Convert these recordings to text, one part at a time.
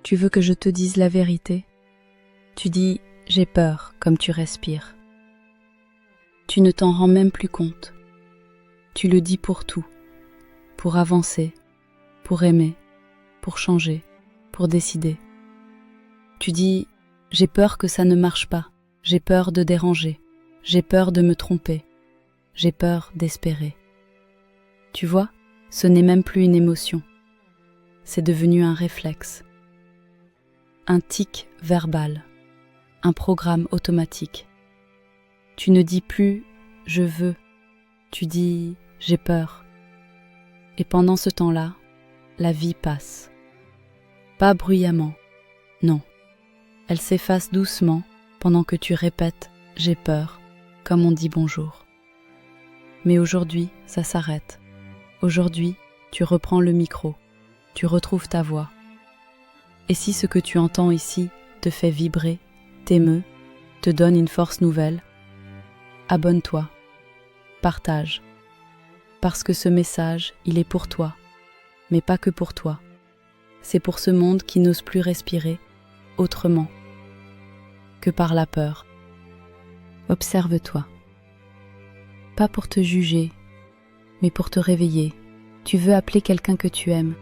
Tu veux que je te dise la vérité? Tu dis « j'ai peur » comme tu respires. Tu ne t'en rends même plus compte. Tu le dis pour tout, pour avancer, pour aimer, pour changer, pour décider. Tu dis « j'ai peur que ça ne marche pas, j'ai peur de déranger, j'ai peur de me tromper, j'ai peur d'espérer. » Tu vois, ce n'est même plus une émotion. C'est devenu un réflexe. Un tic verbal, un programme automatique. Tu ne dis plus « je veux », tu dis « j'ai peur ». Et pendant ce temps-là, la vie passe. Pas bruyamment, non. Elle s'efface doucement pendant que tu répètes « j'ai peur », comme on dit bonjour. Mais aujourd'hui, ça s'arrête. Aujourd'hui, tu reprends le micro, tu retrouves ta voix. Et si ce que tu entends ici te fait vibrer, t'émeut, te donne une force nouvelle, abonne-toi, partage. Parce que ce message, il est pour toi, mais pas que pour toi. C'est pour ce monde qui n'ose plus respirer autrement que par la peur. Observe-toi. Pas pour te juger, mais pour te réveiller. Tu veux appeler quelqu'un que tu aimes,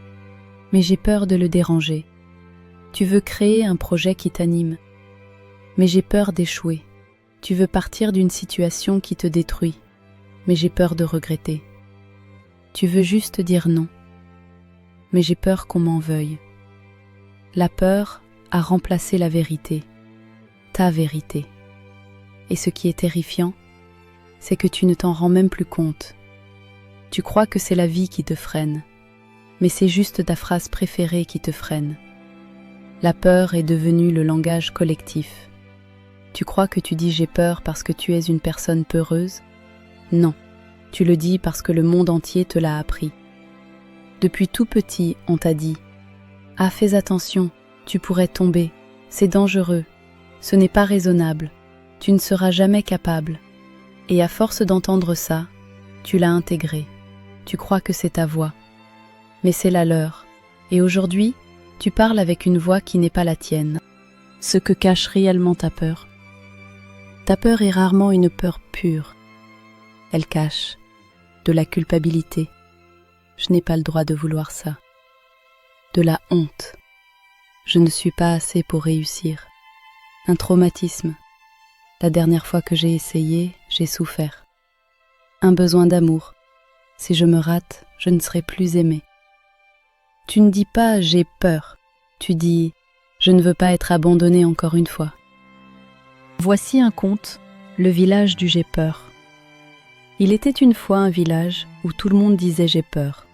mais j'ai peur de le déranger. Tu veux créer un projet qui t'anime, mais j'ai peur d'échouer. Tu veux partir d'une situation qui te détruit, mais j'ai peur de regretter. Tu veux juste dire non, mais j'ai peur qu'on m'en veuille. La peur a remplacé la vérité, ta vérité. Et ce qui est terrifiant, c'est que tu ne t'en rends même plus compte. Tu crois que c'est la vie qui te freine, mais c'est juste ta phrase préférée qui te freine. La peur est devenue le langage collectif. Tu crois que tu dis « j'ai peur » parce que tu es une personne peureuse? Non, tu le dis parce que le monde entier te l'a appris. Depuis tout petit, on t'a dit « ah, fais attention, tu pourrais tomber, c'est dangereux, ce n'est pas raisonnable, tu ne seras jamais capable. » Et à force d'entendre ça, tu l'as intégré. Tu crois que c'est ta voix, mais c'est la leur. Et aujourd'hui, tu parles avec une voix qui n'est pas la tienne. Ce que cache réellement ta peur. Ta peur est rarement une peur pure. Elle cache de la culpabilité. Je n'ai pas le droit de vouloir ça. De la honte. Je ne suis pas assez pour réussir. Un traumatisme. La dernière fois que j'ai essayé, j'ai souffert. Un besoin d'amour. Si je me rate, je ne serai plus aimée. Tu ne dis pas « j'ai peur », tu dis « je ne veux pas être abandonnée encore une fois ». Voici un conte, le village du j'ai peur. Il était une fois un village où tout le monde disait « j'ai peur ».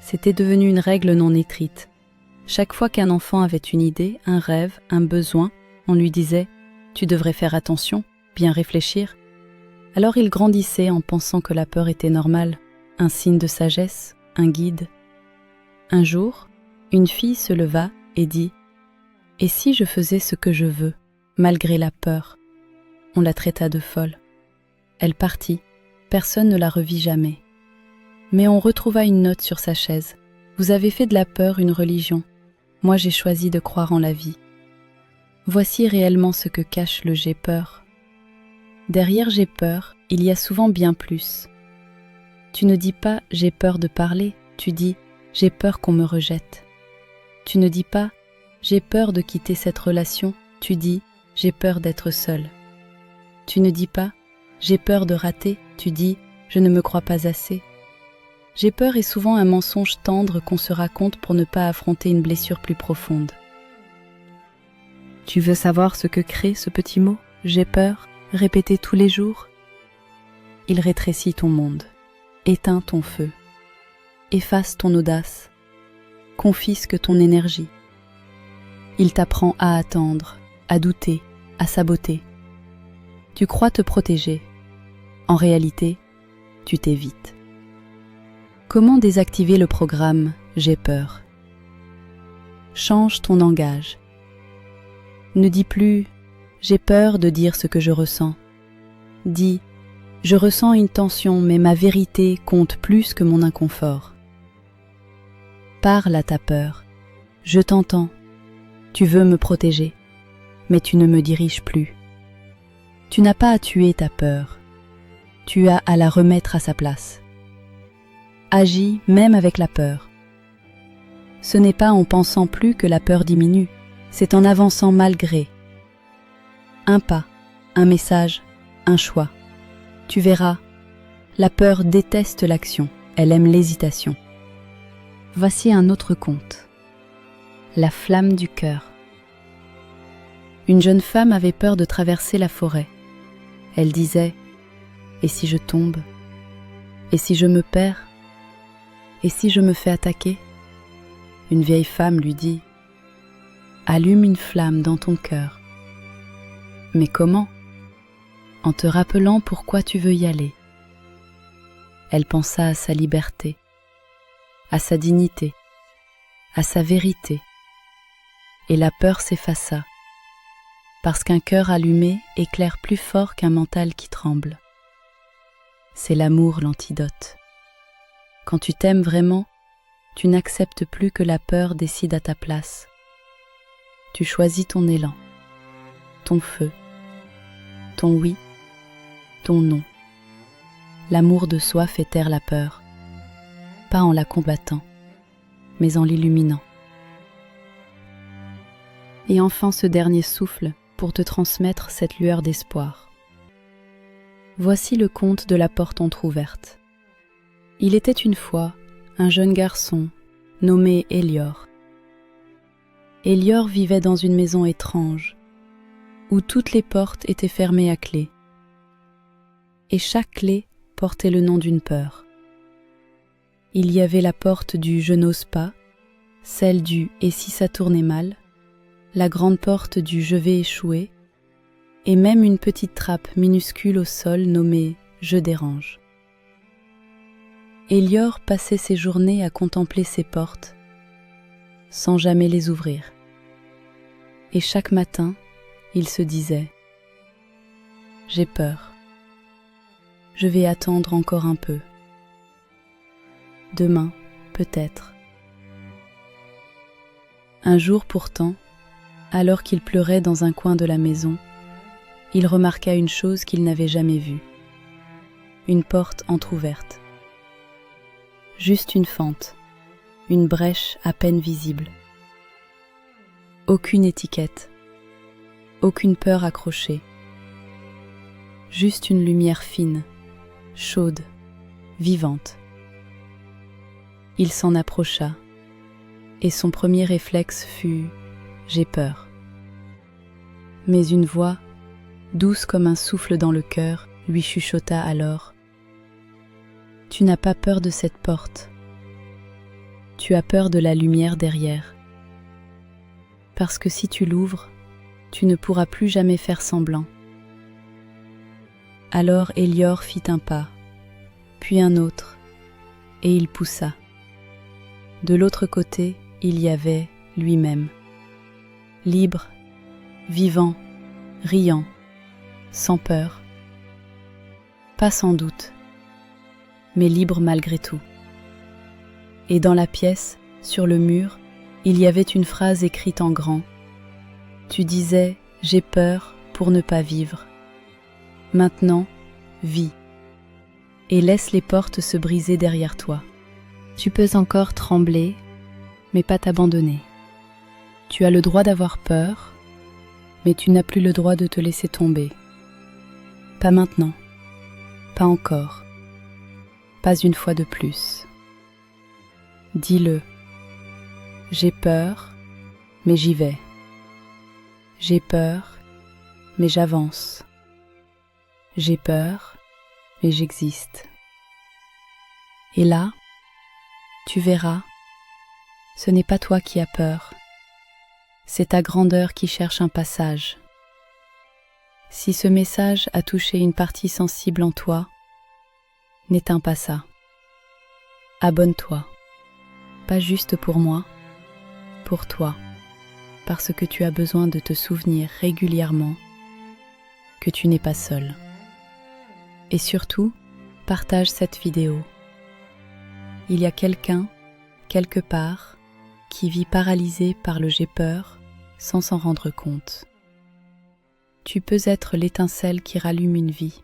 C'était devenu une règle non écrite. Chaque fois qu'un enfant avait une idée, un rêve, un besoin, on lui disait « tu devrais faire attention, bien réfléchir ». Alors il grandissait en pensant que la peur était normale, un signe de sagesse, un guide. Un jour, une fille se leva et dit « et si je faisais ce que je veux, malgré la peur ?» On la traita de folle. Elle partit, personne ne la revit jamais. Mais on retrouva une note sur sa chaise. « Vous avez fait de la peur une religion. Moi j'ai choisi de croire en la vie. » Voici réellement ce que cache le j'ai peur. Derrière j'ai peur, il y a souvent bien plus. Tu ne dis pas « j'ai peur de parler », tu dis « j'ai peur qu'on me rejette ». Tu ne dis pas « j'ai peur de quitter cette relation », tu dis « j'ai peur d'être seule ». Tu ne dis pas « j'ai peur de rater », tu dis « je ne me crois pas assez ». J'ai peur est souvent un mensonge tendre qu'on se raconte pour ne pas affronter une blessure plus profonde. Tu veux savoir ce que crée ce petit mot « j'ai peur » répété tous les jours? Il rétrécit ton monde, éteint ton feu, efface ton audace, confisque ton énergie. Il t'apprend à attendre, à douter, à saboter. Tu crois te protéger. En réalité, tu t'évites. Comment désactiver le programme « J'ai peur » ? Change ton langage. Ne dis plus « J'ai peur de dire ce que je ressens ». Dis « Je ressens une tension, mais ma vérité compte plus que mon inconfort ». Parle à ta peur. Je t'entends. Tu veux me protéger, mais tu ne me diriges plus. Tu n'as pas à tuer ta peur, tu as à la remettre à sa place. Agis même avec la peur. Ce n'est pas en pensant plus que la peur diminue, c'est en avançant malgré. Un pas, un message, un choix. Tu verras, la peur déteste l'action, elle aime l'hésitation. Voici un autre conte. La flamme du cœur. Une jeune femme avait peur de traverser la forêt. Elle disait « Et si je tombe? Et si je me perds? Et si je me fais attaquer ?» Une vieille femme lui dit « Allume une flamme dans ton cœur. » Mais comment? En te rappelant pourquoi tu veux y aller. Elle pensa à sa liberté, à sa dignité, à sa vérité, et la peur s'effaça, parce qu'un cœur allumé éclaire plus fort qu'un mental qui tremble. C'est l'amour l'antidote. Quand tu t'aimes vraiment, tu n'acceptes plus que la peur décide à ta place. Tu choisis ton élan, ton feu, ton oui, ton non. L'amour de soi fait taire la peur, pas en la combattant, mais en l'illuminant. Et enfin ce dernier souffle pour te transmettre cette lueur d'espoir. Voici le conte de la porte entr'ouverte. Il était une fois un jeune garçon nommé Elior. Elior vivait dans une maison étrange, où toutes les portes étaient fermées à clé. Et chaque clé portait le nom d'une peur. Il y avait la porte du « je n'ose pas », celle du « et si ça tournait mal », la grande porte du « je vais échouer », et même une petite trappe minuscule au sol nommée « je dérange ». Elior passait ses journées à contempler ces portes, sans jamais les ouvrir. Et chaque matin, il se disait « J'ai peur. Je vais attendre encore un peu. Demain, peut-être. » Un jour pourtant, alors qu'il pleurait dans un coin de la maison, il remarqua une chose qu'il n'avait jamais vue. Une porte entr'ouverte. Juste une fente, une brèche à peine visible. Aucune étiquette, aucune peur accrochée. Juste une lumière fine, chaude, vivante. Il s'en approcha, et son premier réflexe fut « j'ai peur ». Mais une voix, douce comme un souffle dans le cœur, lui chuchota alors « Tu n'as pas peur de cette porte, tu as peur de la lumière derrière. Parce que si tu l'ouvres, tu ne pourras plus jamais faire semblant. » Alors Elior fit un pas, puis un autre, et il poussa. De l'autre côté, il y avait lui-même, libre, vivant, riant, sans peur. Pas sans doute, mais libre malgré tout. Et dans la pièce, sur le mur, il y avait une phrase écrite en grand. Tu disais « j'ai peur pour ne pas vivre ». Maintenant, vis, et laisse les portes se briser derrière toi. Tu peux encore trembler, mais pas t'abandonner. Tu as le droit d'avoir peur, mais tu n'as plus le droit de te laisser tomber. Pas maintenant, pas encore, pas une fois de plus. Dis-le, j'ai peur, mais j'y vais. J'ai peur, mais j'avance. J'ai peur, mais j'existe. Et là, tu verras, ce n'est pas toi qui as peur, c'est ta grandeur qui cherche un passage. Si ce message a touché une partie sensible en toi, n'éteins pas ça. Abonne-toi, pas juste pour moi, pour toi, parce que tu as besoin de te souvenir régulièrement que tu n'es pas seul. Et surtout, partage cette vidéo. Il y a quelqu'un, quelque part, qui vit paralysé par le j'ai peur, sans s'en rendre compte. Tu peux être l'étincelle qui rallume une vie.